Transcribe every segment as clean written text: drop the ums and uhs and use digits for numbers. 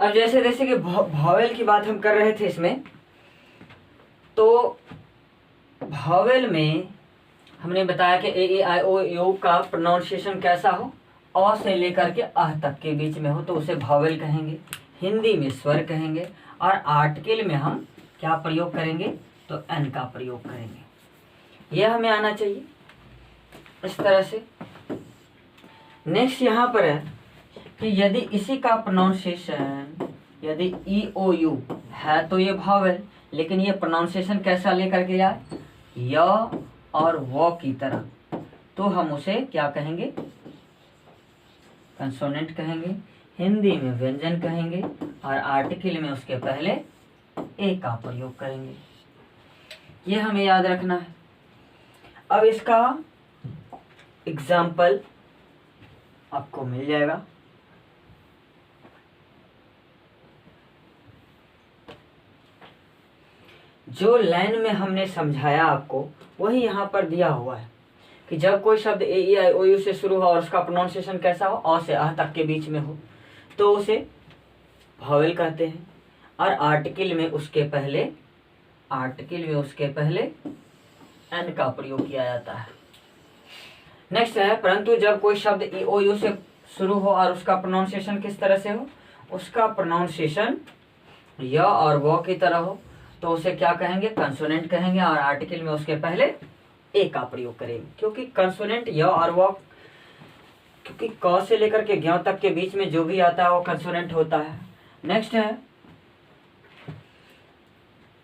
अब जैसे जैसे कि भावेल की बात हम कर रहे थे इसमें, तो भावेल में हमने बताया कि ए ई आई ओ यू का प्रोनाउंसिएशन कैसा हो, अ से लेकर के अह तक के बीच में हो तो उसे भावेल कहेंगे, हिंदी में स्वर कहेंगे, और आर्टिकल में हम क्या प्रयोग करेंगे, तो एन का प्रयोग करेंगे। यह हमें आना चाहिए इस तरह से। नेक्स्ट यहाँ पर है कि यदि इसी का प्रोनाउंसिएशन, यदि ई ओ यू है तो ये भावेल, लेकिन ये प्रोनाउंसिएशन कैसा लेकर के आए, य और वो की तरह, तो हम उसे क्या कहेंगे, कंसोनेंट कहेंगे, हिंदी में व्यंजन कहेंगे, और आर्टिकल में उसके पहले ए का प्रयोग करेंगे। ये हमें याद रखना है। अब इसका एग्जाम्पल आपको मिल जाएगा। जो लाइन में हमने समझाया आपको वही यहाँ पर दिया हुआ है कि जब कोई शब्द ए ई आई ओ यू से शुरू हो और उसका प्रोनाउंसिएशन कैसा हो, अ से अह तक के बीच में हो, तो उसे भावेल कहते हैं, और आर्टिकल में उसके पहले एन का प्रयोग किया जाता है। नेक्स्ट है, परंतु जब कोई शब्द ई ओ यू से शुरू हो और उसका प्रोनाउंसिएशन किस तरह से हो, उसका प्रोनाउंसिएशन य और वो की तरह हो, तो उसे क्या कहेंगे, कंसोनेंट कहेंगे, और आर्टिकल में उसके पहले ए का प्रयोग करेंगे, क्योंकि कंसोनेंट य और वो, क्योंकि क से लेकर के ज्ञ तक के बीच में जो भी आता है वो कंसोनेंट होता है। नेक्स्ट है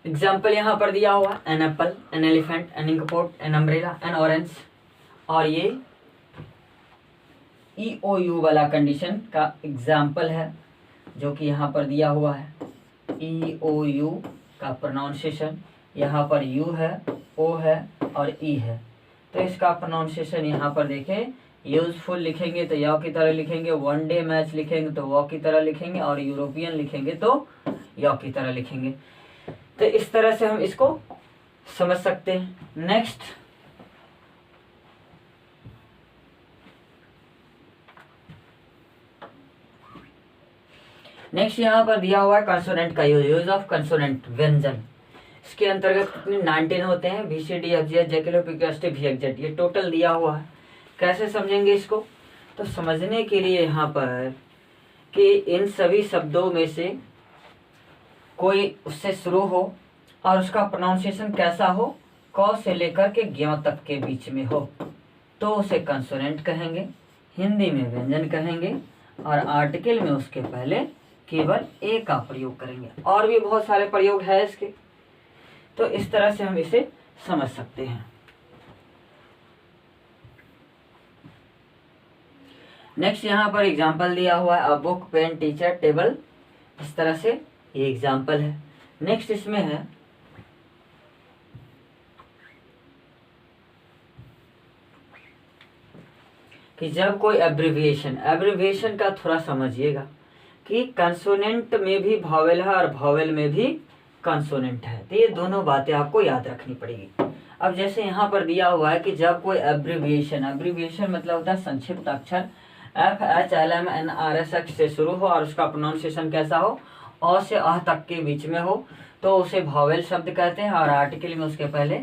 एग्जाम्पल यहाँ पर दिया हुआ, an apple, an elephant, an inkpot, an umbrella, an orange, और ये ई ओ यू वाला कंडीशन का एग्जाम्पल है जो कि यहाँ पर दिया हुआ है। ई ओ यू का प्रोनाउंसिएशन, यहाँ पर यू है, ओ है और ई है, तो इसका प्रोनाउंसिएशन यहाँ पर देखें, यूजफुल लिखेंगे तो या की तरह लिखेंगे, वन डे मैच लिखेंगे तो वो की तरह लिखेंगे, और यूरोपियन लिखेंगे तो या की तरह लिखेंगे। तो इस तरह से हम इसको समझ सकते हैं। नेक्स्ट यहाँ पर दिया हुआ है कंसोनेंट का यूज ऑफ कंसोनेंट, व्यंजन। इसके अंतर्गत कितने 19 होते हैं, B C D F G H J K L P Q S T V X Z, ये टोटल दिया हुआ है। कैसे समझेंगे इसको, तो समझने के लिए यहाँ पर कि इन सभी शब्दों में से कोई उससे शुरू हो और उसका प्रोनाउंसिएशन कैसा हो, क से लेकर के ज्ञ तक के बीच में हो, तो उसे कंसोनेंट कहेंगे, हिंदी में व्यंजन कहेंगे, और आर्टिकल में उसके पहले केवल ए का प्रयोग करेंगे। और भी बहुत सारे प्रयोग है इसके, तो इस तरह से हम इसे समझ सकते हैं। नेक्स्ट यहाँ पर एग्जाम्पल दिया हुआ है, a book, pen, teacher, table, इस तरह से ये एग्जाम्पल है। नेक्स्ट इसमें है कि जब कोई एब्रिविएशन का थोड़ा समझिएगा कि कंसोनेंट में भी भावेल है और भावेल में भी कंसोनेंट है, तो ये दोनों बातें आपको याद रखनी पड़ेगी। अब जैसे यहाँ पर दिया हुआ है कि जब कोई एब्रिविएशन मतलब होता है संक्षिप्त अक्षर, F H L M N R S X से शुरू हो और उसका प्रोनाउंसिएशन कैसा हो, अ से अह तक के बीच में हो, तो उसे भावेल शब्द कहते हैं, और आर्टिकल में उसके पहले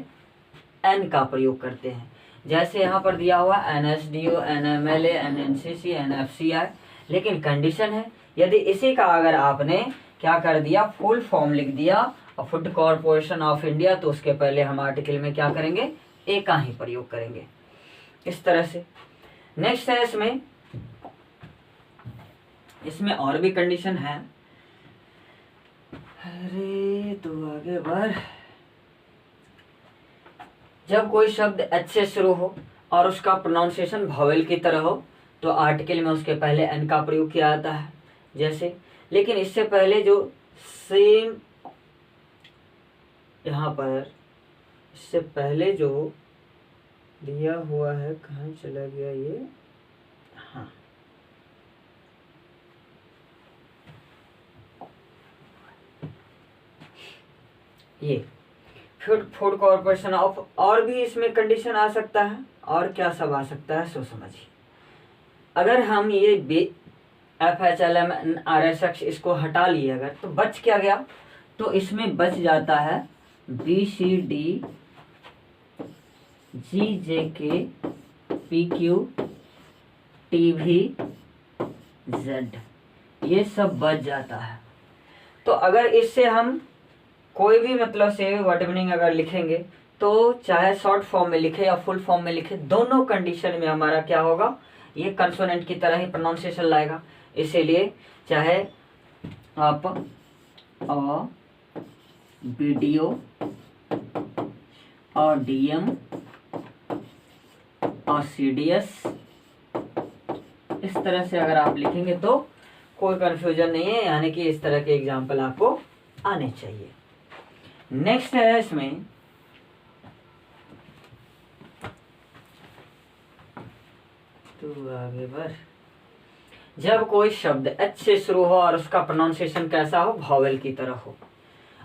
एन का प्रयोग करते हैं। जैसे यहाँ पर दिया हुआ NSDO, NMLA, NNCC, NFCI, लेकिन कंडीशन है यदि इसी का अगर आपने क्या कर दिया, फुल फॉर्म लिख दिया और फूड कॉर्पोरेशन ऑफ इंडिया, तो उसके पहले हम आर्टिकल में क्या करेंगे, ए का ही प्रयोग करेंगे, इस तरह से। नेक्स्ट है इसमें और भी कंडीशन है। अरे तो आगे बढ़, जब कोई शब्द एच से शुरू हो और उसका प्रोनाउंसिएशन भावेल की तरह हो, तो आर्टिकल में उसके पहले एन का प्रयोग किया जाता है। जैसे, लेकिन इससे पहले जो सेम यहाँ पर इससे पहले जो दिया हुआ है, कहाँ चला गया ये, हाँ, ये फूड कॉर्पोरेशन ऑफ, और भी इसमें कंडीशन आ सकता है, और क्या सब आ सकता है सो समझिए। अगर हम ये FHLMNRSX इसको हटा लिए अगर, तो बच क्या गया, तो इसमें बच जाता है BCD GJK PQ TV Z, ये सब बच जाता है। तो अगर इससे हम कोई भी मतलब से वर्ड मीनिंग अगर लिखेंगे तो चाहे शॉर्ट फॉर्म में लिखे या फुल फॉर्म में लिखे, दोनों कंडीशन में हमारा क्या होगा, ये कंसोनेंट की तरह ही प्रोनाउंसिएशन लाएगा। इसीलिए चाहे आप वीडियो और DM और CDS इस तरह से अगर आप लिखेंगे तो कोई कंफ्यूजन नहीं है, यानी कि इस तरह के एग्जाम्पल आपको आने चाहिए। नेक्स्ट है इसमें तो आगे बढ़, जब कोई शब्द H से शुरू हो और उसका प्रोनाउंसिएशन कैसा हो, वॉवेल की तरह हो।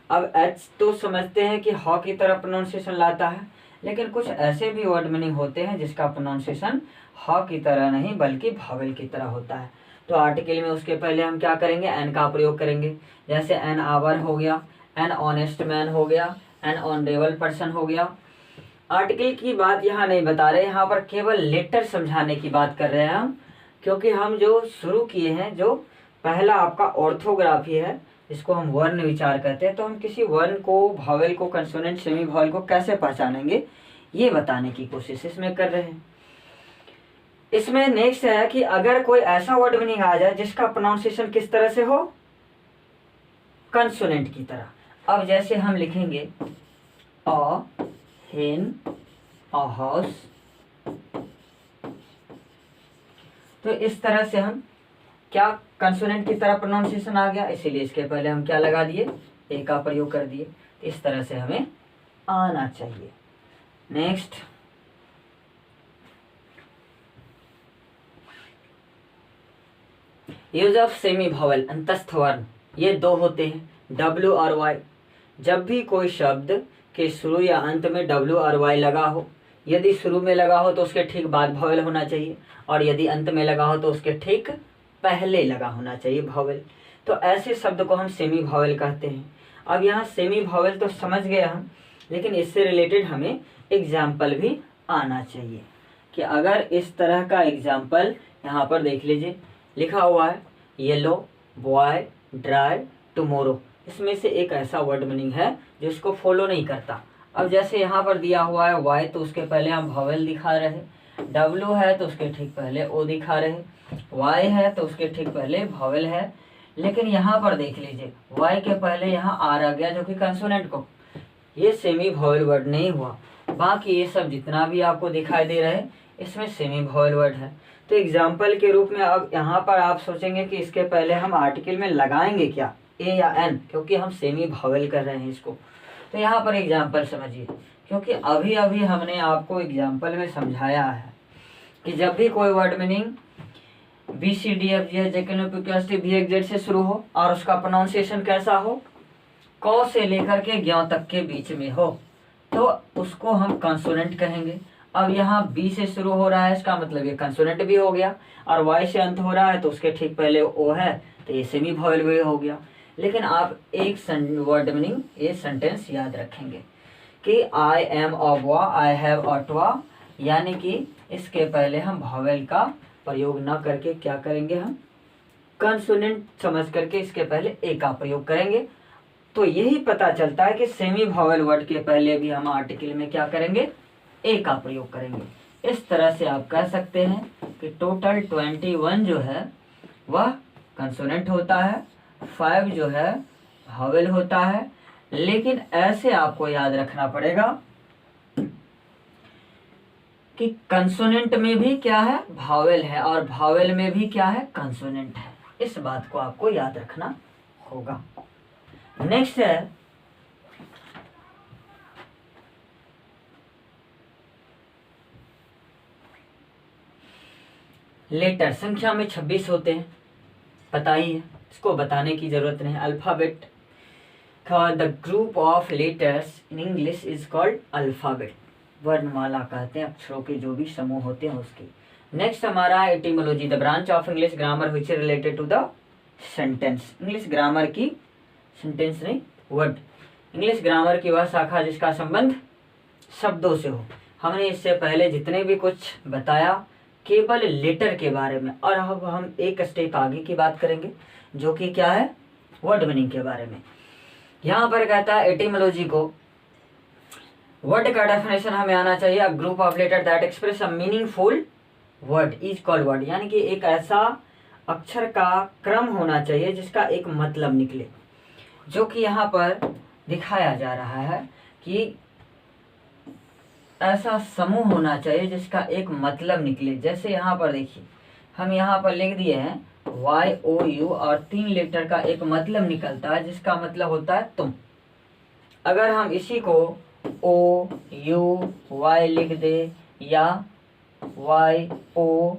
अब H तो समझते हैं कि ह की तरह प्रोनाउंसिएशन लाता है, लेकिन कुछ ऐसे भी वर्ड मीनिंग होते हैं जिसका प्रोनाउंसिएशन ह की तरह नहीं बल्कि वॉवेल की तरह होता है। तो आर्टिकल में उसके पहले हम क्या करेंगे, एन का प्रयोग करेंगे। जैसे एन आवर हो गया, एन ऑनेस्ट मैन हो गया, एन ऑनरेबल पर्सन हो गया। आर्टिकल की बात यहाँ नहीं बता रहे, यहाँ पर केवल लेटर समझाने की बात कर रहे हैं हम, क्योंकि हम जो शुरू किए हैं, जो पहला आपका ऑर्थोग्राफी है, इसको हम वर्ण विचार कहते हैं। तो हम किसी वर्ण को, वॉवेल को, कंसोनेंट, सेमी वॉवेल को कैसे पहचानेंगे, ये बताने की कोशिश इसमें कर रहे हैं। इसमें नेक्स्ट है कि अगर कोई ऐसा वर्ड मीनिंग आ जाए जिसका प्रोनाउंसिएशन किस तरह से हो, कंसोनेंट की तरह। अब जैसे हम लिखेंगे अ हेन, अ हाउस, तो इस तरह से हम क्या, कंसोनेंट की तरह प्रोनाउंसिएशन आ गया, इसीलिए इसके पहले हम क्या लगा दिए, ए का प्रयोग कर दिए। इस तरह से हमें आना चाहिए। Next, use of semi vowel, अंतस्थ वर्ण, ये दो होते हैं, W और Y। जब भी कोई शब्द के शुरू या अंत में W और Y लगा हो, यदि शुरू में लगा हो तो उसके ठीक बाद वॉवेल होना चाहिए, और यदि अंत में लगा हो तो उसके ठीक पहले लगा होना चाहिए वॉवेल। तो ऐसे शब्द को हम सेमी वॉवेल कहते हैं। अब यहाँ सेमी वॉवेल तो समझ गए हम, लेकिन इससे रिलेटेड हमें एग्जाम्पल भी आना चाहिए कि अगर इस तरह का एग्जाम्पल यहाँ पर देख लीजिए, लिखा हुआ है येलो, बॉय, ड्राई, टुमोरो। इसमें से एक ऐसा वर्ड मीनिंग है जो इसको फॉलो नहीं करता। अब जैसे यहाँ पर दिया हुआ है वाई, तो उसके पहले हम वॉवेल दिखा रहे, W है तो उसके ठीक पहले O दिखा रहे, Y है तो उसके ठीक पहले वॉवेल है। लेकिन यहाँ पर देख लीजिए Y के पहले यहाँ R आ गया, जो कि कंसोनेंट को, ये सेमी वॉवेल वर्ड नहीं हुआ। बाकी ये सब जितना भी आपको दिखाई दे रहा है, इसमें सेमी वॉवेल वर्ड है। तो एग्जाम्पल के रूप में अब यहाँ पर आप सोचेंगे कि इसके पहले हम आर्टिकल में लगाएंगे क्या, ए या एन, क्योंकि हम सेमी वॉवेल कर रहे हैं इसको। तो यहाँ पर एग्जाम्पल समझिए, क्योंकि अभी अभी हमने आपको एग्जाम्पल में समझाया है कि जब भी कोई वर्ड मीनिंग BCDFGHJKLMNOP से शुरू हो और उसका प्रोनाउंसिएशन कैसा हो, क से लेकर के ज्ञ तक के बीच में हो, तो उसको हम कंसोनेंट कहेंगे। अब यहाँ B से शुरू हो रहा है, इसका मतलब ये कंसोनेंट भी हो गया, और Y से अंत हो रहा है तो उसके ठीक पहले O है, तो ये सेमी वॉवेल भी हो गया। लेकिन आप एक वर्ड मीनिंग, ये सेंटेंस याद रखेंगे कि I am a, I have a, यानी कि इसके पहले हम वॉवेल का प्रयोग न करके क्या करेंगे, हम कंसोनेंट समझ करके इसके पहले ए का प्रयोग करेंगे। तो यही पता चलता है कि सेमी वॉवेल वर्ड के पहले भी हम आर्टिकल में क्या करेंगे, ए का प्रयोग करेंगे। इस तरह से आप कह सकते हैं कि टोटल 21 जो है वह कंसोनेंट होता है, 5 जो है वॉवेल होता है। लेकिन ऐसे आपको याद रखना पड़ेगा कि कंसोनेंट में भी क्या है, वॉवेल है, और वॉवेल में भी क्या है, कंसोनेंट है। इस बात को आपको याद रखना होगा। नेक्स्ट है लेटर। संख्या में 26 होते हैं, पता ही है, इसको बताने की जरूरत नहीं। अल्फाबेट का the group of letters in English is called alphabet. वर्णमाला कहते हैं, अक्षरों के जो भी समूह होते हैं उसकी। नेक्स्ट हमारा etymology, the branch of English grammar which is related to the sentence. English grammar की, सेंटेंस नहीं, वर्ड, इंग्लिश ग्रामर की वह शाखा जिसका संबंध शब्दों से हो। हमने इससे पहले जितने भी कुछ बताया केवल लेटर के बारे में, और अब हम एक स्टेप आगे की बात करेंगे जो कि क्या है, वर्ड मीनिंग के बारे में। यहाँ पर कहता है एटिमोलॉजी को, वर्ड का डेफिनेशन हमें आना चाहिए, a group of letter that express a meaningful word is called word, यानी कि एक ऐसा अक्षर का क्रम होना चाहिए जिसका एक मतलब निकले, जो कि यहाँ पर दिखाया जा रहा है कि ऐसा समूह होना चाहिए जिसका एक मतलब निकले। जैसे यहाँ पर देखिए, हम यहाँ पर लिख दिए हैं YOU और 3 लेटर का एक मतलब निकलता है जिसका मतलब होता है तुम। अगर हम इसी को OUY लिख दे या YO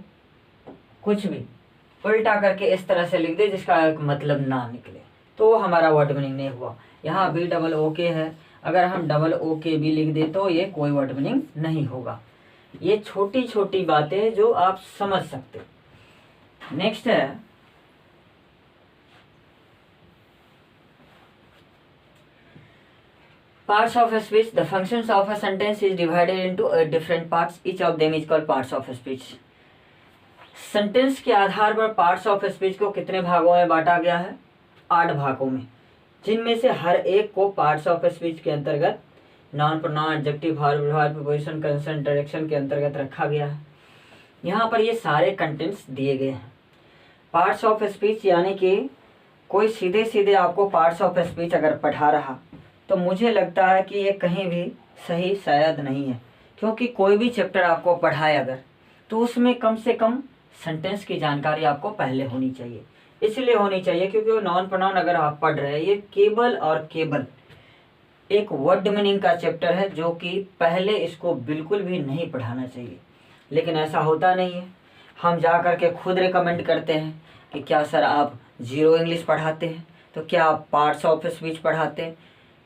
कुछ भी उल्टा करके इस तरह से लिख दे जिसका एक मतलब ना निकले, तो हमारा वर्ड मीनिंग नहीं हुआ। यहाँ BOOK है, अगर हम OOK भी लिख दे तो ये कोई वर्ड मीनिंग नहीं होगा। ये छोटी छोटी बातें जो आप समझ सकते। नेक्स्ट है parts of a speech. The functions of a sentence is divided into different parts. Each of them is called parts of a speech. Sentence के आधार पर पार्ट्स ऑफ स्पीच को कितने भागों में बांटा गया है, 8 भागों में, जिनमें से हर एक को पार्ट्स ऑफ स्पीच के अंतर्गत non pronoun adjective verb preposition concern direction के अंतर्गत रखा गया है। यहाँ पर ये सारे कंटेंट्स दिए गए हैं। पार्ट्स ऑफ स्पीच यानी कि कोई सीधे सीधे आपको पार्ट्स ऑफ स्पीच अगर पढ़ा रहा तो मुझे लगता है कि ये कहीं भी सही शायद नहीं है, क्योंकि कोई भी चैप्टर आपको पढ़ाए अगर, तो उसमें कम से कम सेंटेंस की जानकारी आपको पहले होनी चाहिए। इसलिए होनी चाहिए क्योंकि वो नॉन प्रोनाउन अगर आप पढ़ रहे हैं, ये केवल और केवल एक वर्ड मीनिंग का चैप्टर है जो कि पहले इसको बिल्कुल भी नहीं पढ़ाना चाहिए। लेकिन ऐसा होता नहीं है, हम जा कर के खुद रिकमेंड करते हैं कि क्या सर आप जीरो इंग्लिश पढ़ाते हैं, तो क्या आप पार्ट्स ऑफ स्पीच पढ़ाते हैं,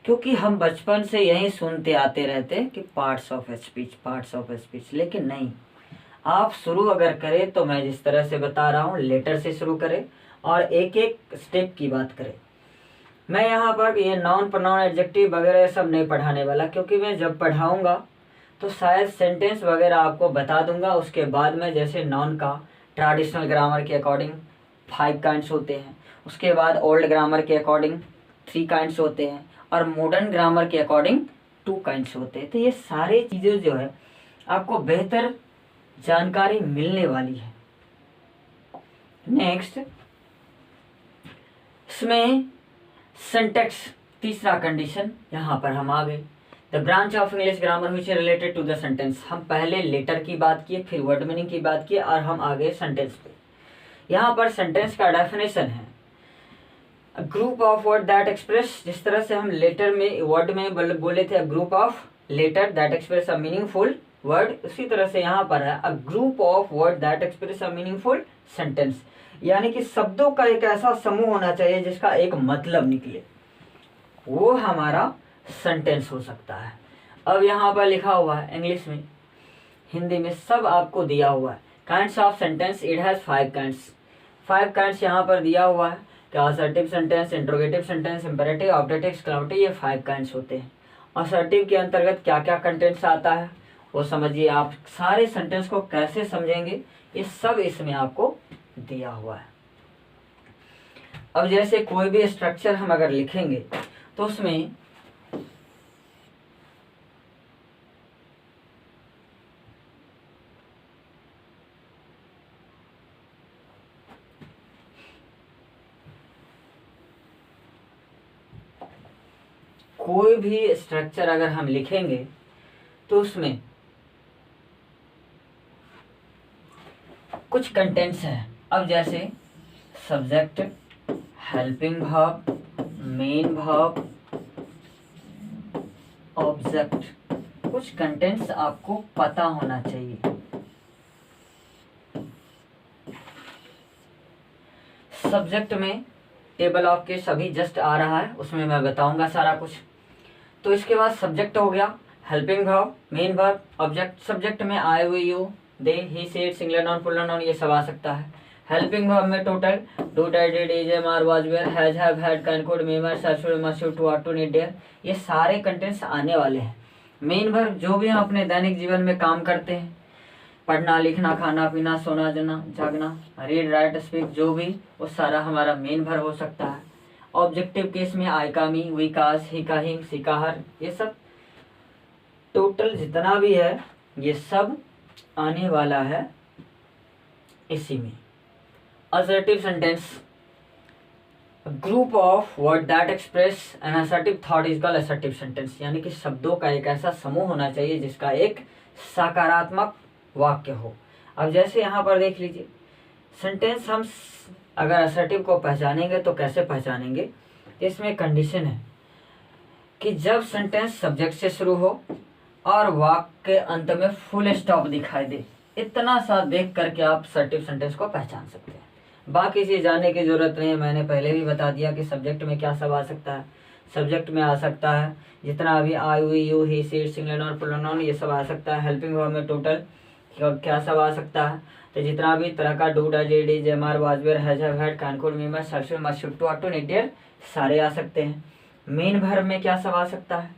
क्योंकि हम बचपन से यही सुनते आते रहते हैं कि parts of speech, parts of speech. लेकिन नहीं, आप शुरू अगर करें तो मैं जिस तरह से बता रहा हूँ लेटर से शुरू करें और एक एक स्टेप की बात करें। मैं यहाँ पर ये नॉन प्रोनाउन एडजेक्टिव वगैरह सब नहीं पढ़ाने वाला, क्योंकि मैं जब पढ़ाऊँगा तो शायद सेंटेंस वगैरह आपको बता दूंगा। उसके बाद में जैसे नॉन का ट्रेडिशनल ग्रामर के अकॉर्डिंग 5 काइंड्स होते हैं, उसके बाद ओल्ड ग्रामर के अकॉर्डिंग 3 काइंड्स होते हैं, और मॉडर्न ग्रामर के अकॉर्डिंग 2 काइंड्स होते हैं। तो ये सारी चीज़ें जो है आपको बेहतर जानकारी मिलने वाली है। नेक्स्ट, इसमें सिंटैक्स, तीसरा कंडीशन यहाँ पर हम आ गए। The branch of English grammar which is related to the sentence. हम पहले लेटर की बात किए, फिर वर्ड मीनिंग की बात किए, और हम आ गए सेंटेंस पे। यहाँ पर सेंटेंस का डेफिनेशन है group of word that express, जिस तरह से हम लेटर में वर्ड में बोले थे group of letter that express a meaningful word, उसी तरह से यहाँ पर है a group of word that express a meaningful sentence, यानी कि शब्दों का एक ऐसा समूह होना चाहिए जिसका एक मतलब निकले, वो हमारा सेंटेंस हो सकता है। अब यहाँ पर लिखा हुआ है इंग्लिश में, हिंदी में सब आपको दिया हुआ है। Kinds of sentence, it has 5 kinds. 5 kinds यहाँ पर दिया हुआ है कि assertive sentence, interrogative sentence, imperative, objective, exclamative, ये 5 काइंड्स होते हैं। असर्टिव के अंतर्गत क्या क्या कंटेंट्स आता है वो समझिए। आप सारे सेंटेंस को कैसे समझेंगे ये सब इसमें आपको दिया हुआ है। अब जैसे कोई भी स्ट्रक्चर हम अगर लिखेंगे तो उसमें कोई भी स्ट्रक्चर अगर हम लिखेंगे तो उसमें कुछ कंटेंट्स हैं। अब जैसे subject, helping verb, main verb, object, कुछ कंटेंट्स आपको पता होना चाहिए। सब्जेक्ट में टेबल ऑफ के सभी जस्ट आ रहा है, उसमें मैं बताऊंगा सारा कुछ। तो इसके बाद सब्जेक्ट हो गया, helping verb, main verb, object. Subject में I, we, you, they, he, she, it, singular noun, plural noun, ये सब आ सकता है। हेल्पिंग वर्ब में total do, died, did, is, am, are, was, were, has, have, had, can, could, may, must, shall, should, must, should, to, are, to, need, dare, ये सारे contents आने वाले हैं। मेन वर्ब जो भी हम अपने दैनिक जीवन में काम करते हैं, पढ़ना, लिखना, खाना पीना, सोना, जागना, रीड, राइट, स्पीक, जो भी, वो सारा हमारा मेन वर्ब हो सकता है। ऑब्जेक्टिव केस में आई, का, मी, वी, कास, ही, का, हिम, सी, का, हर, ये सब टोटल जितना भी है ये सब आने वाला है इसी में। Assertive sentence, group of word that express an assertive thought is called assertive sentence, यानी कि शब्दों का एक ऐसा समूह होना चाहिए जिसका एक सकारात्मक वाक्य हो। अब जैसे यहाँ पर देख लीजिए, सेंटेंस हम अगर असर्टिव को पहचानेंगे तो कैसे पहचानेंगे, इसमें कंडीशन है कि जब सेंटेंस सब्जेक्ट से शुरू हो और वाक्य के अंत में फुल स्टॉप दिखाई दे, इतना सा देख करके आप असर्टिव सेंटेंस को पहचान सकते हैं। बाकी चीज जानने की जरूरत नहीं है, मैंने पहले भी बता दिया कि सब्जेक्ट में क्या सब आ सकता है। सब्जेक्ट में आ सकता है जितना अभी I, we, you, he, she, it, singular noun, plural noun, ये सब आ सकता है। हेल्पिंग वर्ब में टोटल क्या सब आ सकता है, तो जितना भी तरह का do, died, did, is, am, are, was, were, has, have, had, can, could, may, must, shall, should, must, should, to, are, to, need, dare, सारे आ सकते हैं। मेन वर्ब में क्या सब आ सकता है,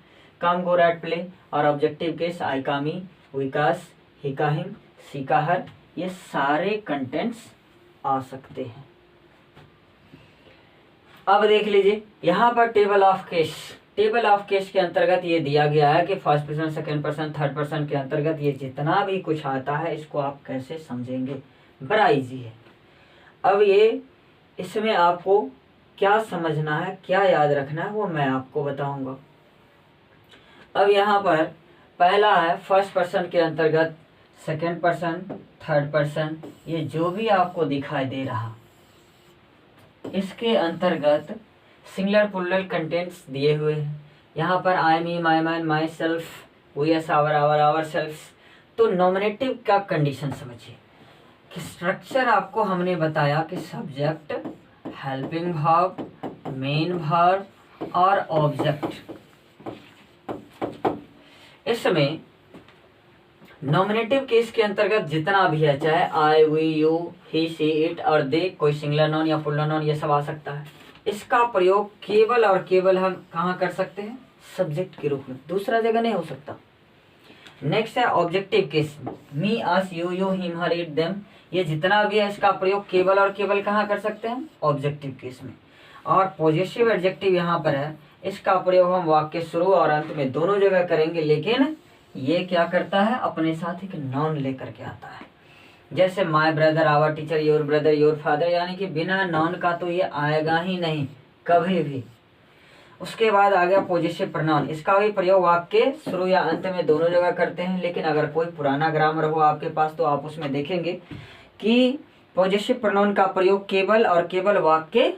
कम, गो, राइट, प्ले, और ऑब्जेक्टिव केस आई, का, मी, वी, कास, ही, का, हिम, सी, का, हर, ये सारे कंटेंट्स आ सकते हैं। अब देख लीजिए यहाँ पर table of case, table of case के अंतर्गत ये दिया गया है कि first person, second person, third person के अंतर्गत ये जितना भी कुछ आता है इसको आप कैसे समझेंगे, बड़ा इजी है। अब ये इसमें आपको क्या समझना है, क्या याद रखना है, वो मैं आपको बताऊंगा। अब यहाँ पर पहला है फर्स्ट पर्सन के अंतर्गत सेकंड पर्सन, थर्ड पर्सन, ये जो भी आपको दिखाई दे रहा, इसके अंतर्गत सिंगुलर प्लूरल कंटेंट्स दिए हुए हैं। यहाँ पर I, me, my, mine, myself, we, us, our, ourselves. तो नॉमिनेटिव का कंडीशन समझिए कि स्ट्रक्चर आपको हमने बताया कि subject, helping verb, main verb और ऑब्जेक्ट। इसमें नॉमिनेटिव केस के अंतर्गत जितना भी है, चाहे I, we, you, he, she, it और दे, कोई सिंगुलर नाउन या प्लूरल नाउन, ये सब आ सकता है। इसका प्रयोग केवल और केवल हम कहाँ कर सकते हैं, सब्जेक्ट के रूप में, दूसरा जगह नहीं हो सकता। नेक्स्ट है objective case, me, us, you, him, her, it, them, ये जितना भी है इसका प्रयोग केवल और केवल कहाँ कर सकते हैं, ऑब्जेक्टिव केस में। और पॉजिटिव एडजेक्टिव यहाँ पर है, इसका प्रयोग हम वाक्य शुरू और अंत में दोनों जगह करेंगे, लेकिन ये क्या करता है, अपने साथ एक नाउन लेकर के आता है। जैसे my brother, our teacher, your brother, your father, यानी कि बिना नाउन का तो ये आएगा ही नहीं कभी भी। उसके बाद आ गया पॉजिटिव प्रोनाउन, इसका भी प्रयोग वाक्य शुरू या अंत में दोनों जगह करते हैं, लेकिन अगर कोई पुराना ग्रामर हो आपके पास तो आप उसमें देखेंगे कि पॉजिटिव प्रोनाउन का प्रयोग केवल और केवल वाक्य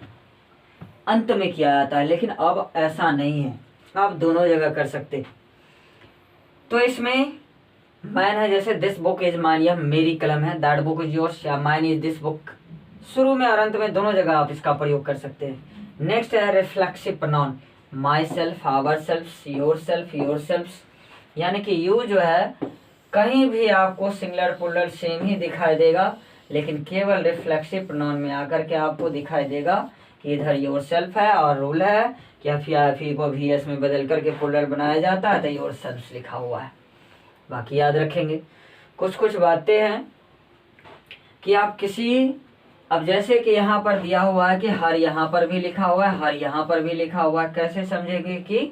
अंत में किया जाता है, लेकिन अब ऐसा नहीं है, आप दोनों जगह कर सकते। तो इसमें मैन है, जैसे दिस बुक इज माइन, यह मेरी कलम है, दैट बुक इज योर्स, या माइन इज दिस बुक, शुरू में और अंत में दोनों जगह आप इसका प्रयोग कर सकते हैं। नेक्स्ट है reflexive pronoun, myself, ourself, yourself, यानी कि यू जो है कहीं भी आपको सिंगुलर प्लूरल सेम ही दिखाई देगा, लेकिन केवल रिफ्लेक्सिव प्रोनाउन में आकर के आपको दिखाई देगा कि इधर योर सेल्फ है और रूल है कि फी को वी एस में बदल करके प्लूरल बनाया जाता है, तो योर सेल्फ लिखा हुआ है। बाकी याद रखेंगे। कुछ कुछ बातें हैं कि आप किसी, अब जैसे कि यहाँ पर दिया हुआ है कि हर यहाँ पर भी लिखा हुआ है, हर यहाँ पर भी लिखा हुआ है, कैसे समझेंगे कि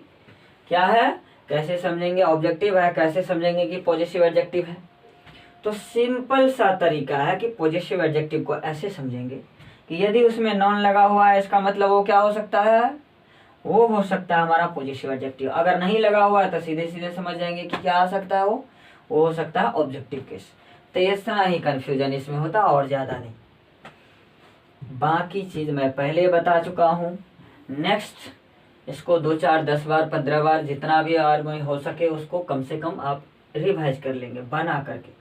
क्या है, कैसे समझेंगे ऑब्जेक्टिव है, कैसे समझेंगे कि पॉजिटिव एडजेक्टिव है। तो सिंपल सा तरीका है कि पॉजिटिव एडजेक्टिव को ऐसे समझेंगे कि यदि उसमें नॉन लगा हुआ है, इसका मतलब वो क्या हो सकता है, वो हो सकता है हमारा पॉजिटिव एडजेक्टिव। अगर नहीं लगा हुआ है तो सीधे सीधे समझ जाएंगे कि क्या आ सकता है, वो हो सकता है ऑब्जेक्टिव केस। तो इतना ही कंफ्यूजन इसमें होता और ज्यादा नहीं, बाकी चीज मैं पहले बता चुका हूँ। नेक्स्ट इसको 2, 4, 10 बार, 15 बार, जितना भी और में हो सके उसको कम से कम आप रिवाइज कर लेंगे बना करके।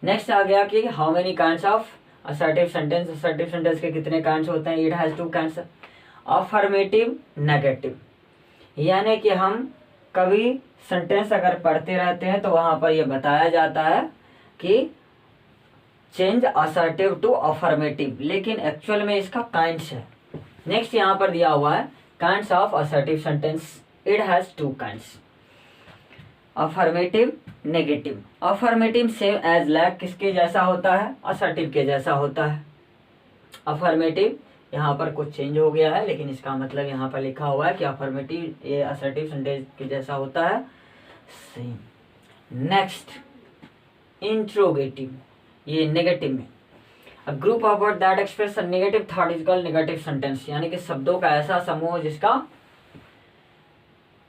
नेक्स्ट आ गया कि how many kinds of assertive sentence, assertive sentence के कितने काइंड्स होते हैं, it has 2 kinds, affirmative, negative. यानी कि हम कभी सेंटेंस अगर पढ़ते रहते हैं तो वहां पर यह बताया जाता है कि चेंज असर्टिव टू अफर्मेटिव, लेकिन एक्चुअल में इसका काइंड्स है। नेक्स्ट यहाँ पर दिया हुआ है kinds of assertive sentence. It has two kinds, affirmative, negative. Affirmative same as lack किसके जैसा होता है, असर्टिव के जैसा होता है। अफर्मेटिव यहाँ पर कुछ चेंज हो गया है, लेकिन इसका मतलब यहाँ पर लिखा हुआ है कि अफर्मेटिव ये असर्टिव सेंटेंस के जैसा होता है, सेम। नेक्स्ट इंट्रोगेटिव, ये नेगेटिव में। अ group of word that express a negative thought is called negative sentence, यानी कि शब्दों का ऐसा समूह जिसका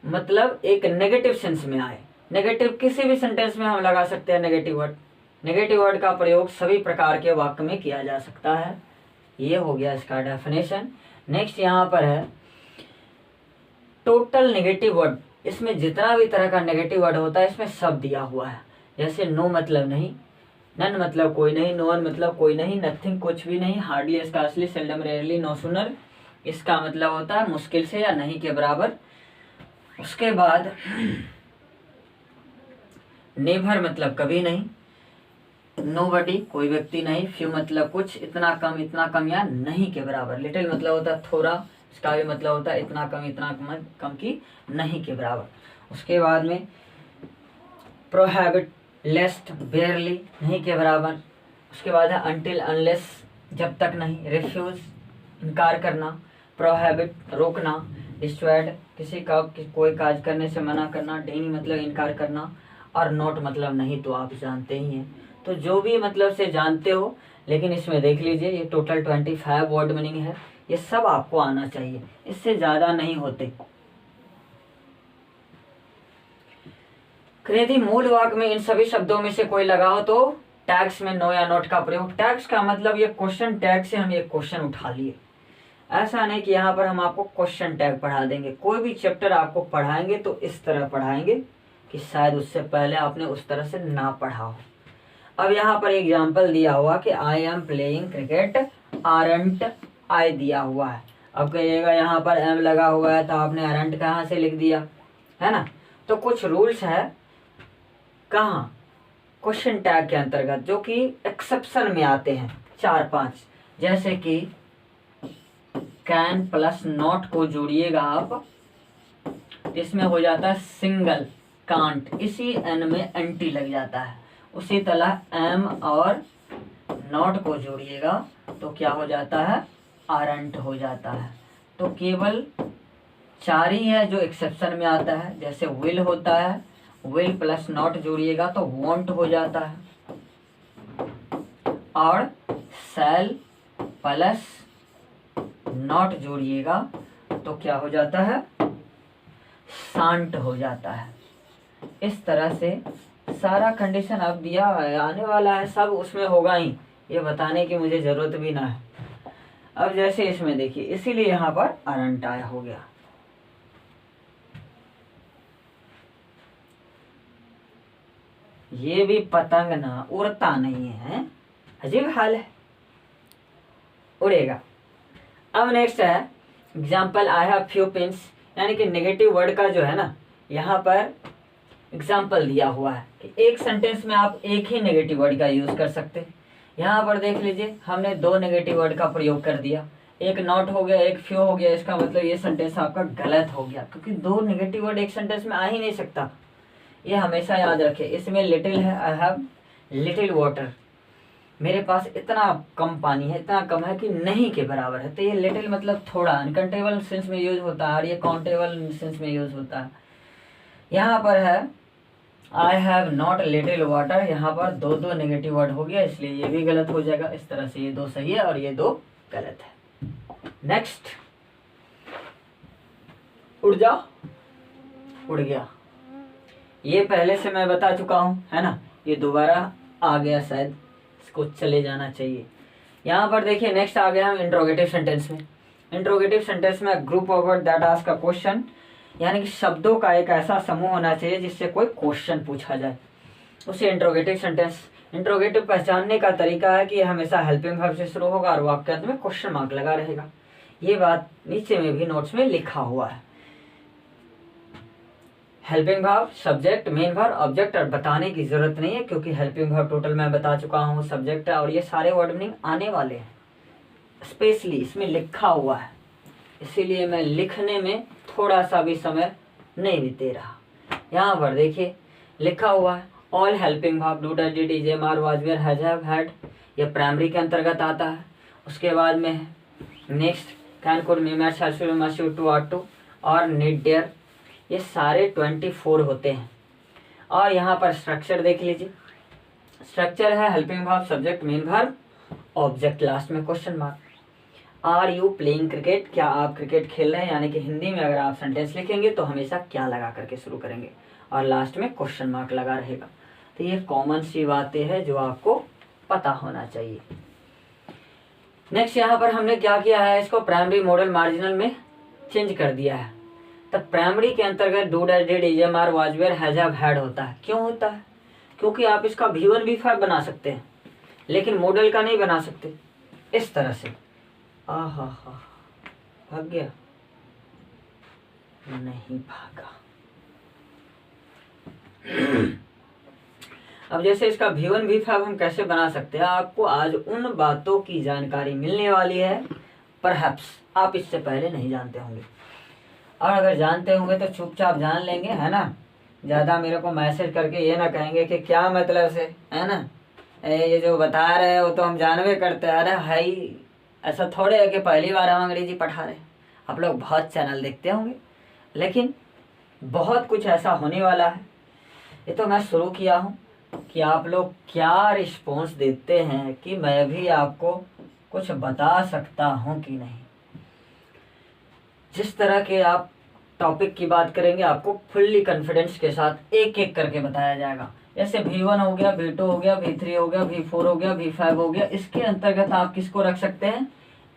मतलब एक नेगेटिव सेंस में आए। नेगेटिव किसी भी सेंटेंस में हम लगा सकते हैं नेगेटिव वर्ड। नेगेटिव वर्ड का प्रयोग सभी प्रकार के वाक्य में किया जा सकता है। ये हो गया इसका डेफिनेशन। नेक्स्ट यहाँ पर है टोटल नेगेटिव वर्ड। इसमें जितना भी तरह का नेगेटिव वर्ड होता है इसमें सब दिया हुआ है। जैसे नो मतलब नहीं, नन मतलब कोई नहीं, नो वन मतलब कोई नहीं, नथिंग कुछ भी नहीं, hardly, scarcely, seldom, rarely, no sooner इसका मतलब होता है मुश्किल से या नहीं के बराबर। उसके बाद नेवर मतलब कभी नहीं, नोबडी कोई व्यक्ति नहीं, फ्यू मतलब कुछ, इतना कम या नहीं के बराबर। लिटिल मतलब होता है थोड़ा, इसका भी मतलब होता है इतना कम की नहीं के बराबर। उसके बाद में प्रोहिबिट, लेस्ट, बेयरली नहीं के बराबर। उसके बाद है अनटिल, अनलेस जब तक नहीं, रिफ्यूज इनकार करना, प्रोहिबिट रोकना, डिस्ट्रॉयड किसी का कोई काज करने से मना करना, डेनी मतलब इनकार करना, और नोट मतलब नहीं तो आप जानते ही हैं। तो जो भी मतलब से जानते हो, लेकिन इसमें देख लीजिए ये टोटल 25 वर्ड मीनिंग है। ये सब आपको आना चाहिए, इससे ज़्यादा नहीं होते। यदि मूल वाक्य में इन सभी शब्दों में से कोई लगा हो तो टैग्स में नो या नोट का प्रयोग। टैग्स का मतलब ये क्वेश्चन टैग से हम एक क्वेश्चन उठा लिए। ऐसा नहीं कि यहाँ पर हम आपको क्वेश्चन टैग पढ़ा देंगे। कोई भी चैप्टर आपको पढ़ाएंगे तो इस तरह पढ़ाएंगे कि शायद उससे पहले आपने उस तरह से ना पढ़ा हो। अब यहाँ पर एग्जाम्पल दिया हुआ कि I am playing cricket, aren't I दिया हुआ है। अब कहिएगा यहाँ पर एम लगा हुआ है तो आपने आरंट कहाँ से लिख दिया, है ना। तो कुछ रूल्स है कहाँ, क्वेश्चन टैग के अंतर्गत, जो कि एक्सेप्शन में आते हैं 4-5। जैसे कि कैन प्लस नॉट को जोड़िएगा आप, इसमें हो जाता है सिंगल, कांट, इसी एन में एंटी लग जाता है। उसी तरह एम और नॉट को जोड़िएगा तो क्या हो जाता है, आरंट हो जाता है। तो केवल 4 ही है जो एक्सेप्शन में आता है। जैसे विल होता है, विल प्लस नॉट जोड़िएगा तो वॉन्ट हो जाता है, और शैल प्लस नॉट जोड़िएगा तो क्या हो जाता है, शांट हो जाता है। इस तरह से सारा कंडीशन अब दिया है, आने वाला है, सब उसमें होगा ही, ये बताने की मुझे जरूरत भी ना है। अब जैसे इसमें देखिए, इसीलिए यहाँ पर अरंट आया हो गया। ये भी पतंग ना उड़ता नहीं है, अजीब हाल है, उड़ेगा। अब नेक्स्ट है example I have few pins, यानी कि नेगेटिव वर्ड का जो है ना, यहाँ पर एग्जाम्पल दिया हुआ है कि एक सेंटेंस में आप एक ही नेगेटिव वर्ड का यूज कर सकते हैं। यहाँ पर देख लीजिए, हमने 2 नेगेटिव वर्ड का प्रयोग कर दिया, एक नॉट हो गया, एक फ्यू हो गया। इसका मतलब ये सेंटेंस आपका गलत हो गया, क्योंकि 2 नेगेटिव वर्ड एक सेंटेंस में आ ही नहीं सकता। ये हमेशा याद रखें। इसमें लिटिल है, आई हैव लिटिल वाटर, मेरे पास इतना कम पानी है, इतना कम है कि नहीं के बराबर है। तो ये लिटिल मतलब थोड़ा, अनकाउंटेबल सेंस में यूज होता है, और ये काउंटेबल सेंस में यूज होता है। यहाँ पर है I have not little water, यहाँ पर 2 नेगेटिव वर्ड हो गया, इसलिए ये भी गलत हो जाएगा। इस तरह से ये 2 सही है और ये 2 गलत है। नेक्स्ट, उड़ जा, उड़ गया, ये पहले से मैं बता चुका हूँ, है ना। ये दोबारा आ गया, शायद इसको चले जाना चाहिए। यहाँ पर देखिए नेक्स्ट आ गया हम इंट्रोगेटिव सेंटेंस में। इंट्रोगेटिव सेंटेंस में group of word that ask a question, यानी कि शब्दों का एक ऐसा समूह होना चाहिए जिससे कोई क्वेश्चन पूछा जाए, उसे इंट्रोगेटिव सेंटेंस। इंट्रोगेटिव पहचानने का तरीका है कि ये हमेशा हेल्पिंग वर्ब से शुरू होगा और वाक्यांत में क्वेश्चन मार्क लगा रहेगा। ये बात नीचे में भी नोट्स में लिखा हुआ है। Helping verb, subject, main verb, object, और बताने की जरूरत नहीं है क्योंकि हेल्पिंग वर्ब टोटल मैं बता चुका हूँ, सब्जेक्ट और ये सारे वर्ड मीनिंग आने वाले हैं, स्पेशली इसमें लिखा हुआ है, इसीलिए मैं लिखने में थोड़ा सा भी समय नहीं बीते रहा। यहाँ पर देखिए लिखा हुआ है all helping verb do does did is am are was were has have had, ये प्राइमरी के अंतर्गत आता है। उसके बाद में है next can could me match has should must should to are to और नीड डेयर, ये सारे 24 होते हैं। और यहाँ पर स्ट्रक्चर देख लीजिए, स्ट्रक्चर है helping verb, subject, main verb, object, last में question mark. Are you playing cricket, क्या आप क्रिकेट खेल रहे हैं, यानी कि हिंदी में अगर आप सेंटेंस लिखेंगे तो हमेशा क्या लगा करके शुरू करेंगे और लास्ट में क्वेश्चन मार्क लगा रहेगा। तो ये कॉमन सी बातें हैं जो आपको पता होना चाहिए। नेक्स्ट यहाँ पर हमने क्या किया है, इसको प्राइमरी मॉडल मार्जिनल में चेंज कर दिया है। तब प्राइमरी के अंतर्गत do does did is am are was were has have had होता है। क्यों होता है? क्योंकि आप इसका V1 V5 बना सकते हैं लेकिन मॉडल का नहीं बना सकते इस तरह से। आहा हा, भाग गया? नहीं भागा। अब जैसे इसका V1 V5 हम कैसे बना सकते हैं, आपको आज उन बातों की जानकारी मिलने वाली है, परहैप्स आप इससे पहले नहीं जानते होंगे, और अगर जानते होंगे तो चुपचाप जान लेंगे, है ना। ज़्यादा मेरे को मैसेज करके ये ना कहेंगे कि क्या मतलब से, है ना, ये जो बता रहे हैं वो तो हम जानवे करते हैं। अरे भाई ऐसा थोड़े है कि पहली बार हम अंग्रेजी पढ़ा रहे हैं, आप लोग बहुत चैनल देखते होंगे, लेकिन बहुत कुछ ऐसा होने वाला है। ये तो मैं शुरू किया हूँ कि आप लोग क्या रिस्पॉन्स देते हैं कि मैं भी आपको कुछ बता सकता हूँ कि नहीं। जिस तरह के आप टॉपिक की बात करेंगे आपको फुल्ली कॉन्फिडेंस के साथ एक एक करके बताया जाएगा। जैसे V1 हो गया, V2 हो गया, V3 हो गया, V4 हो गया, V5 हो गया, इसके अंतर्गत आप किसको रख सकते हैं,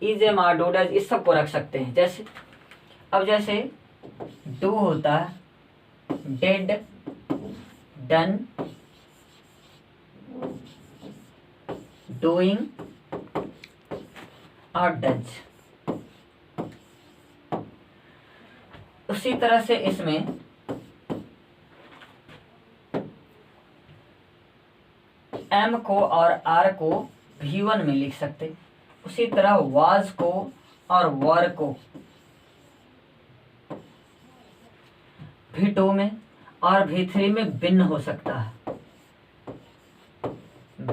is am are do does, इस सब को रख सकते हैं। जैसे अब जैसे डू होता है डेड, डन, डूइंग और डज। उसी तरह से इसमें एम को और आर को V1 में लिख सकते, उसी तरह वाज को और वर को V2 में और V3 में भिन्न हो सकता है,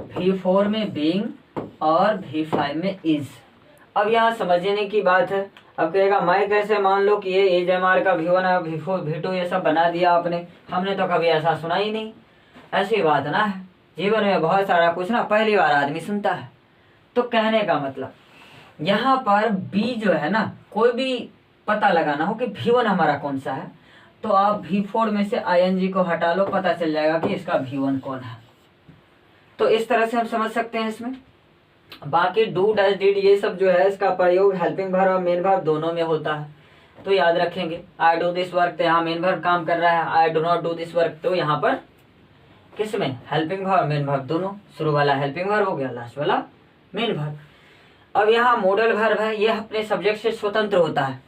V4 में बीइंग और V5 में इज। अब यहाँ समझने की बात है। अब कहेगा मैं कैसे मान लो कि ये इज एम आर का V1 और V4 V2 ये सब बना दिया आपने, हमने तो कभी ऐसा सुना ही नहीं। ऐसी बात ना है, जीवन में बहुत सारा कुछ ना पहली बार आदमी सुनता है। तो कहने का मतलब यहाँ पर बी जो है ना, कोई भी पता लगाना हो कि V1 हमारा कौन सा है, तो आप V4 में से ING को हटा लो, पता चल जाएगा कि इसका V1 कौन है। तो इस तरह से हम समझ सकते हैं इसमें। बाकी डू डज डिड ये सब जो है इसका प्रयोग हेल्पिंग वर्ब और मेन वर्ब दोनों में होता है, तो याद रखेंगे। आई डू दिस वर्क तो यहाँ मेन वर्ब काम कर रहा है, I do not do this work तो यहाँ पर किसमें, हेल्पिंग वर्ब मेन वर्ब दोनों, शुरू वाला हेल्पिंग वर्ब हो गया, लास्ट वाला मेन वर्ब। अब यहाँ मॉडल वर्ब है, ये अपने सब्जेक्ट से स्वतंत्र होता है।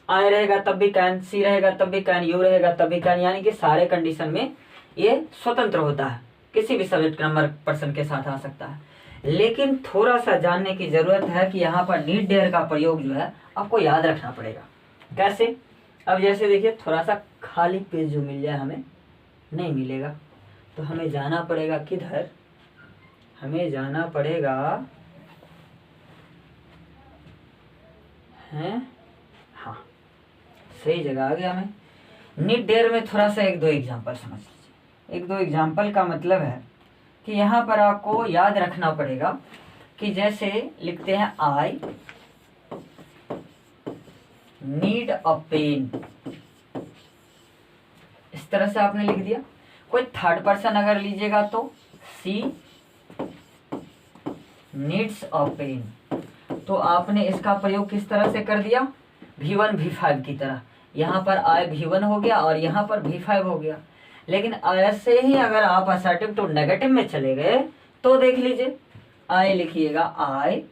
आई रहेगा तब भी कैन, सी रहेगा तब भी कैन, यू रहेगा तब भी कैन, यानी कि सारे कंडीशन में ये स्वतंत्र होता है, किसी भी सब्जेक्ट नंबर पर्सन के साथ आ सकता है। लेकिन थोड़ा सा जानने की जरूरत है कि यहाँ पर नीड डेयर का प्रयोग जो है आपको याद रखना पड़ेगा। कैसे? अब जैसे देखिए थोड़ा सा खाली पेज जो मिल जाए हमें नहीं मिलेगा, तो हमें जाना पड़ेगा किधर, हमें जाना पड़ेगा हैं, हाँ सही जगह आ गया। हमें नीड डेयर में थोड़ा सा एक दो एग्जाम्पल समझ लीजिए। एक दो एग्जाम्पल का मतलब है कि यहाँ पर आपको याद रखना पड़ेगा कि जैसे लिखते हैं आई नीड अ पेन, इस तरह से आपने लिख दिया। कोई थर्ड पर्सन अगर लीजिएगा तो सी नीड्स अ पेन, तो आपने इसका प्रयोग किस तरह से कर दिया, V1 V5 की तरह। यहाँ पर आई V1 हो गया और यहाँ पर V5 हो गया। लेकिन ऐसे ही अगर आप असर्टिव टू नेगेटिव में चले गए तो देख लीजिए, आई लिखिएगा I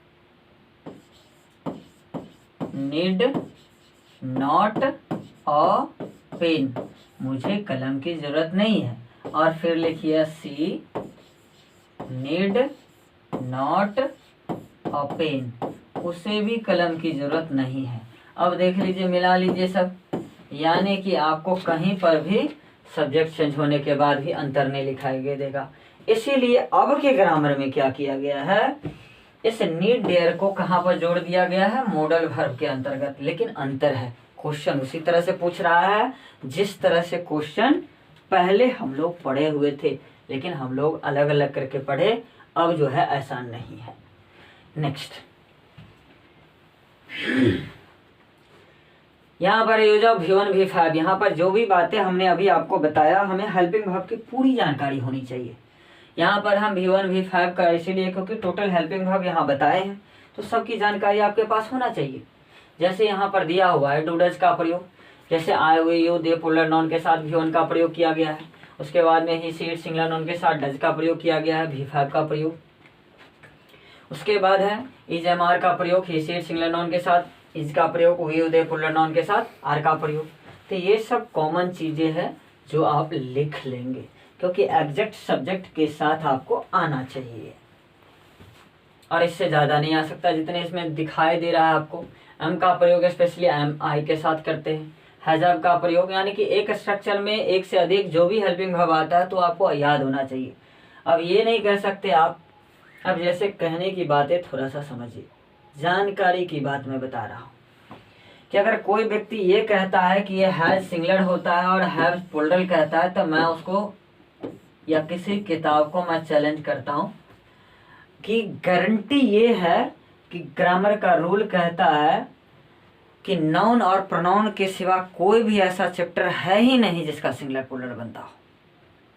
need not a pen, मुझे कलम की जरूरत नहीं है। और फिर लिखिए she need not a pen, उसे भी कलम की जरूरत नहीं है। अब देख लीजिए, मिला लीजिए सब, यानी कि आपको कहीं पर भी सब्जेक्ट चेंज होने के बाद भी अंतर नहीं दिखाई देगा। इसीलिए अब के ग्रामर में क्या किया गया है, इस नीड डेयर को कहाँ पर जोड़ दिया गया है, मॉडल वर्ब के अंतर्गत। लेकिन अंतर है, क्वेश्चन उसी तरह से पूछ रहा है जिस तरह से क्वेश्चन पहले हम लोग पढ़े हुए थे, लेकिन हम लोग अलग अलग करके पढ़े, अब जो है ऐसा नहीं है। नेक्स्ट, यहाँ पर यूज ऑफ V1 V5, यहाँ पर जो भी बातें हमने अभी आपको बताया, हमें हेल्पिंग वर्ब की पूरी जानकारी होनी चाहिए। यहाँ पर हम V1 V5 का इसीलिए क्योंकि टोटल हेल्पिंग वर्ब यहाँ बताए हैं, तो सबकी जानकारी आपके पास होना चाहिए। जैसे यहाँ पर दिया हुआ है डू डज का प्रयोग, जैसे I we you they plural noun के साथ V1 का प्रयोग किया गया है। उसके बाद में ही सी इट सिंगुलर नॉन के साथ डज का प्रयोग किया गया है, V5 का प्रयोग। उसके बाद है इज एम आर का प्रयोग, he she it singular noun के साथ इज का प्रयोग, we you they plural noun के साथ आर का प्रयोग। तो ये सब कॉमन चीजें हैं जो आप लिख लेंगे, क्योंकि एग्जैक्ट सब्जेक्ट के साथ आपको आना चाहिए, और इससे ज्यादा नहीं आ सकता जितने इसमें दिखाई दे रहा है आपको। एम का प्रयोग स्पेशली एम आई के साथ करते हैं। हैजब का प्रयोग, यानी कि एक स्ट्रक्चर में एक से अधिक जो भी हेल्पिंग वर्ब आता है तो आपको याद होना चाहिए। अब ये नहीं कह सकते आप, अब जैसे कहने की बातें थोड़ा सा समझिए, जानकारी की बात मैं बता रहा हूँ कि अगर कोई व्यक्ति ये कहता है कि ये हैज सिंगुलर होता है और हैव प्लूरल कहता है, तो मैं उसको या किसी किताब को मैं चैलेंज करता हूँ कि गारंटी ये है कि ग्रामर का रूल कहता है कि नाउन और प्रोनाउन के सिवा कोई भी ऐसा चैप्टर है ही नहीं जिसका सिंगुलर प्लूरल बनता हो।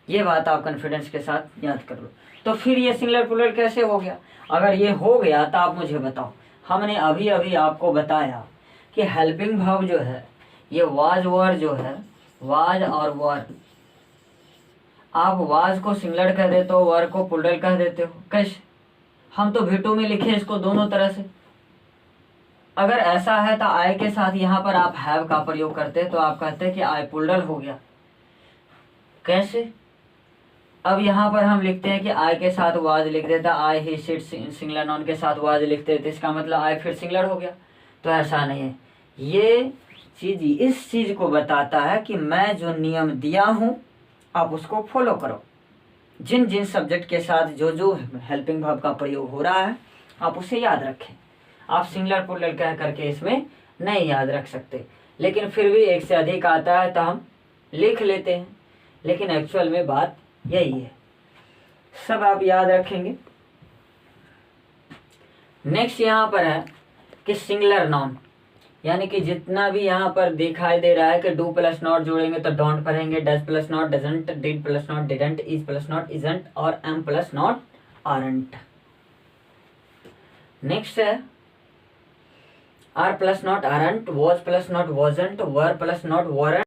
ये बात आप कॉन्फिडेंस के साथ याद कर लो। तो फिर ये सिंगुलर प्लूरल कैसे हो गया? अगर ये हो गया तो आप मुझे बताओ। हमने अभी अभी आपको बताया कि हेल्पिंग वर्ब जो है ये वाज वर जो है, वाज और वर, आप वाज को सिंगुलर कह देते हो, वर को प्लूरल कह देते हो। कैसे? हम तो V2 में लिखे इसको दोनों तरह से। अगर ऐसा है तो आई के साथ यहाँ पर आप हैव का प्रयोग करते तो आप कहते कि आई प्लूरल हो गया। कैसे? अब यहाँ पर हम लिखते हैं कि आई के साथ वाज लिख देता, आई ही सिट सिंगुलर नॉन के साथ वाज लिखते तो इसका मतलब आई फिर सिंगुलर हो गया। तो ऐसा नहीं है। ये चीज इस चीज को बताता है कि मैं जो नियम दिया हूँ आप उसको फॉलो करो। जिन जिन सब्जेक्ट के साथ जो जो हेल्पिंग वर्ब का प्रयोग हो रहा है आप उसे याद रखें। आप सिंगुलर प्लूरल कह करके इसमें नहीं याद रख सकते, लेकिन फिर भी एक से अधिक आता है तो हम लिख लेते हैं, लेकिन एक्चुअल में बात यही है। सब आप याद रखेंगे। नेक्स्ट यहाँ पर है कि सिंगुलर नाउन, यानी कि जितना भी यहाँ पर दिखाई दे रहा है कि डू प्लस नॉट जोड़ेंगे तो डोंट पढ़ेंगे, does plus not doesn't, did plus not didn't, is plus not isn't और am plus not aren't. Next है are plus not aren't, was plus not wasn't, were plus not warrant,